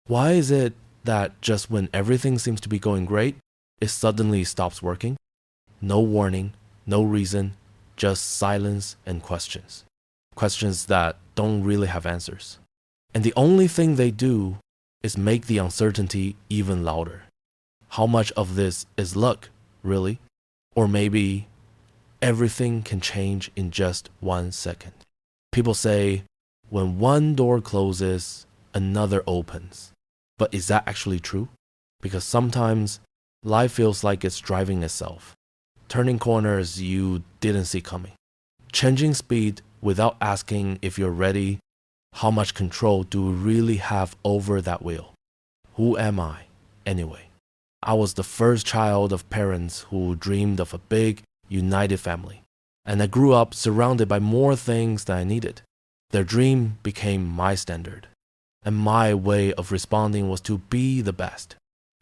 Why is it that just when everything seems to be going great, it suddenly stops working? No warning, no reason, just silence and questions. Questions that don't really have answers. And the only thing they do is make the uncertainty even louder. How much of this is luck, really? Or maybe everything can change in just 1 second. People say, when one door closes, another opens. But is that actually true? Because sometimes life feels like it's driving itself, turning corners you didn't see coming, changing speed without asking if you're ready. How much control do we really have over that wheel? Who am I, anyway? I was the first child of parents who dreamed of a big, united family, and I grew up surrounded by more things than I needed. Their dream became my standard, and my way of responding was to be the best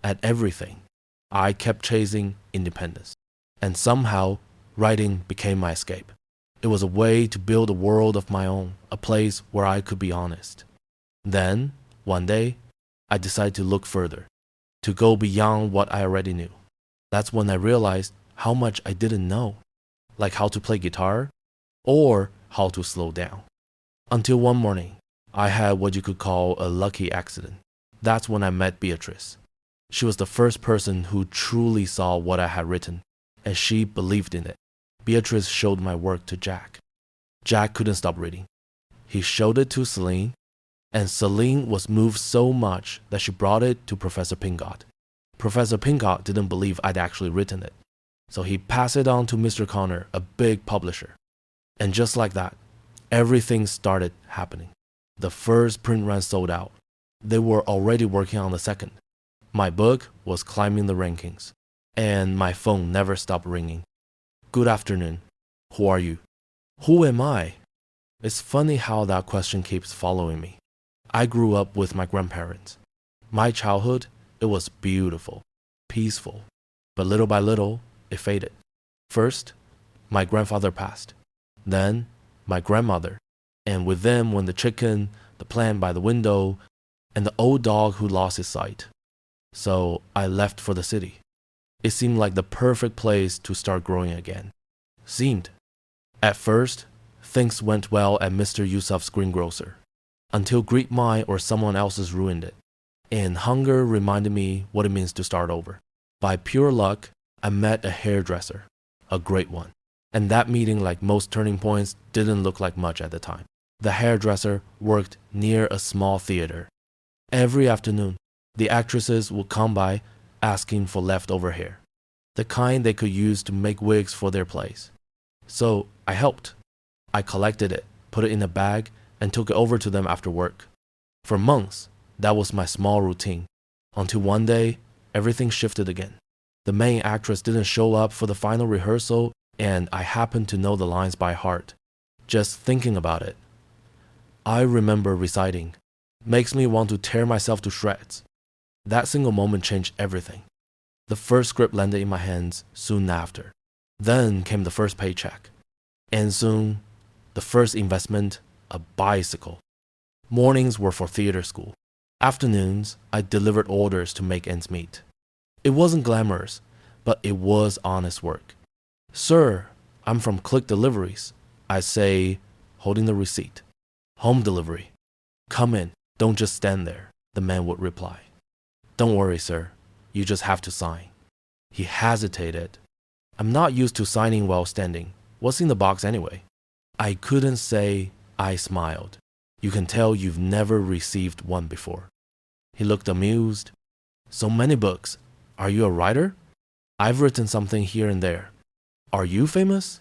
at everything. I kept chasing independence, and somehow writing became my escape. It was a way to build a world of my own, a place where I could be honest. Then, one day, I decided to look further, to go beyond what I already knew. That's when I realized how much I didn't know, like how to play guitar or how to slow down. Until one morning, I had what you could call a lucky accident. That's when I met Beatrice. She was the first person who truly saw what I had written, and she believed in it. Beatrice showed my work to Jack. Jack couldn't stop reading. He showed it to Celine, and Celine was moved so much that she brought it to Professor Pincott. Professor Pincott didn't believe I'd actually written it, so he passed it on to Mr. Connor, a big publisher. And just like that, everything started happening. The first print run sold out. They were already working on the second. My book was climbing the rankings, and my phone never stopped ringing. Good afternoon. Who are you? Who am I? It's funny how that question keeps following me. I grew up with my grandparents. My childhood, it was beautiful, peaceful, but little by little, it faded. First, my grandfather passed. Then, my grandmother, and with them went the chicken, the plant by the window, and the old dog who lost his sight. So I left for the city. It seemed like the perfect place to start growing again. Seemed. At first, things went well at Mr. Yusuf's greengrocer, until Greek mine or someone else's ruined it. And hunger reminded me what it means to start over. By pure luck, I met a hairdresser, a great one. And that meeting, like most turning points, didn't look like much at the time. The hairdresser worked near a small theater. Every afternoon, the actresses would come by asking for leftover hair, the kind they could use to make wigs for their plays. So I helped. I collected it, put it in a bag, and took it over to them after work. For months, that was my small routine, until one day, everything shifted again. The main actress didn't show up for the final rehearsal, and I happened to know the lines by heart. Just thinking about it, I remember reciting, "Makes me want to tear myself to shreds." That single moment changed everything. The first script landed in my hands soon after. Then came the first paycheck. And soon, the first investment, a bicycle. Mornings were for theater school. Afternoons, I delivered orders to make ends meet. It wasn't glamorous, but it was honest work. "Sir, I'm from Click Deliveries," I say, holding the receipt. "Home delivery." "Come in, don't just stand there," the man would reply. "Don't worry, sir. You just have to sign." He hesitated. "I'm not used to signing while standing. What's in the box anyway?" I couldn't say. I smiled. "You can tell you've never received one before." He looked amused. "So many books. Are you a writer?" "I've written something here and there." "Are you famous?"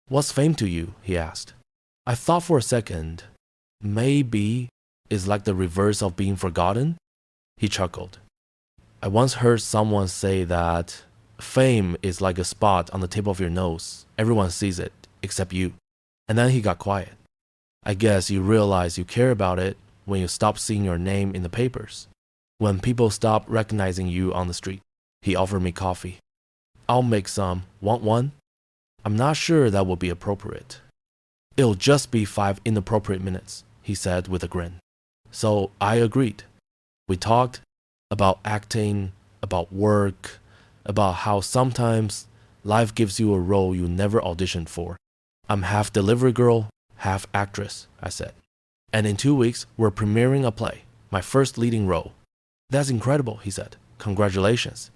"What's fame to you?" he asked. I thought for a second. Maybe it's like the reverse of being forgotten? He chuckled. "I once heard someone say that fame is like a spot on the tip of your nose. Everyone sees it, except you." And then he got quiet. "I guess you realize you care about it when you stop seeing your name in the papers. When people stop recognizing you on the street." He offered me coffee. "I'll make some. Want one?" "I'm not sure that would be appropriate." "It'll just be 5 inappropriate minutes," he said with a grin. So I agreed. We talked about acting, about work, about how sometimes life gives you a role you never auditioned for. I'm half delivery girl, half actress, I said. And in 2 weeks, we're premiering a play, my first leading role. That's incredible, he said. Congratulations.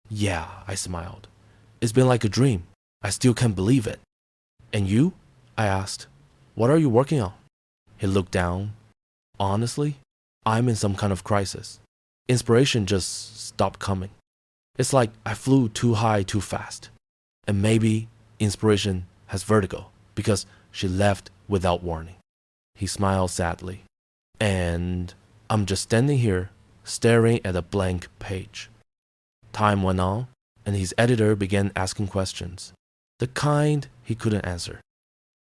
Yeah, I smiled. It's been like a dream. I still can't believe it. And you? I asked. What are you working on? He looked down. Honestly, I'm in some kind of crisis. Inspiration just stopped coming. It's like I flew too high too fast. And maybe inspiration has vertigo because she left without warning. He smiled sadly. And I'm just standing here, staring at a blank page. Time went on, and his editor began asking questions, the kind he couldn't answer.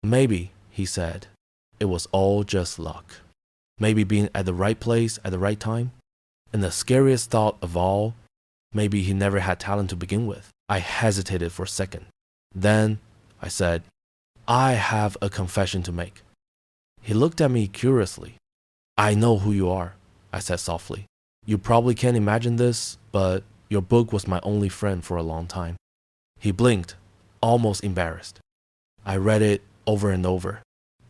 Maybe, he said, it was all just luck. Maybe being at the right place at the right time. And the scariest thought of all, maybe he never had talent to begin with. I hesitated for a second. Then I said, I have a confession to make. He looked at me curiously. I know who you are, I said softly. You probably can't imagine this, but your book was my only friend for a long time. He blinked, almost embarrassed. I read it over and over.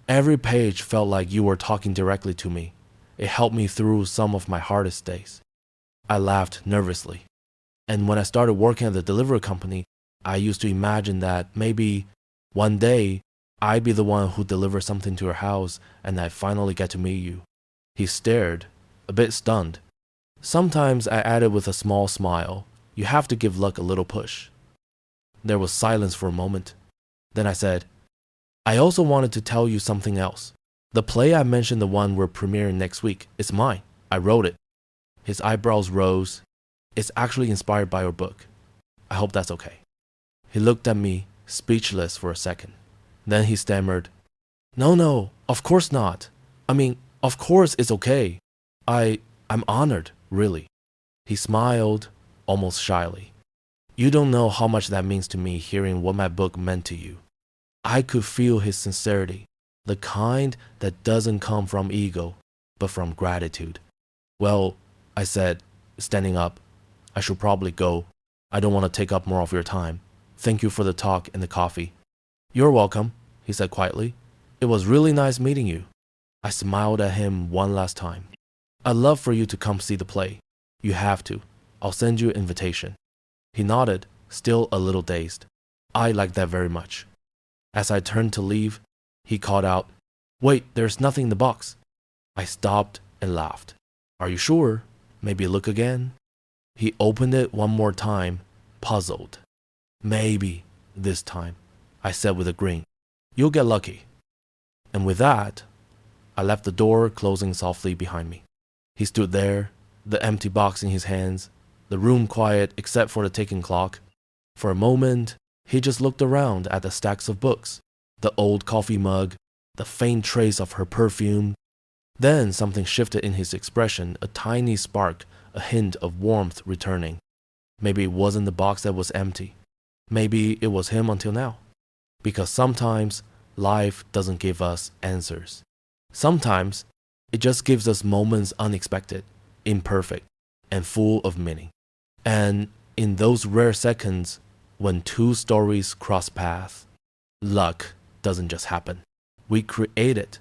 Every page felt like you were talking directly to me. It helped me through some of my hardest days. I laughed nervously. And when I started working at the delivery company, I used to imagine that maybe one day I'd be the one who delivers something to your house and I'd finally get to meet you. He stared, a bit stunned. Sometimes I added with a small smile, you have to give luck a little push. There was silence for a moment. Then I said, I also wanted to tell you something else. The play I mentioned, the one we're premiering next week, is mine. I wrote it. His eyebrows rose. It's actually inspired by your book. I hope that's okay. He looked at me, speechless for a second. Then he stammered, No, of course not. I mean, of course it's okay. I'm honored, really. He smiled, almost shyly. You don't know how much that means to me hearing what my book meant to you. I could feel his sincerity, the kind that doesn't come from ego, but from gratitude. Well, I said, standing up, I should probably go. I don't want to take up more of your time. Thank you for the talk and the coffee. You're welcome, he said quietly. It was really nice meeting you. I smiled at him one last time. I'd love for you to come see the play. You have to. I'll send you an invitation. He nodded, still a little dazed. I like that very much. As I turned to leave, he called out, Wait, there's nothing in the box. I stopped and laughed. Are you sure? Maybe look again? He opened it one more time, puzzled. Maybe this time, I said with a grin. You'll get lucky. And with that, I left the door closing softly behind me. He stood there, the empty box in his hands, the room quiet except for the ticking clock. For a moment, he just looked around at the stacks of books, the old coffee mug, the faint trace of her perfume. Then something shifted in his expression, a tiny spark, a hint of warmth returning. Maybe it wasn't the box that was empty. Maybe it was him until now. Because sometimes life doesn't give us answers. Sometimes it just gives us moments unexpected, imperfect, and full of meaning. And in those rare seconds, when two stories cross paths, luck doesn't just happen. We create it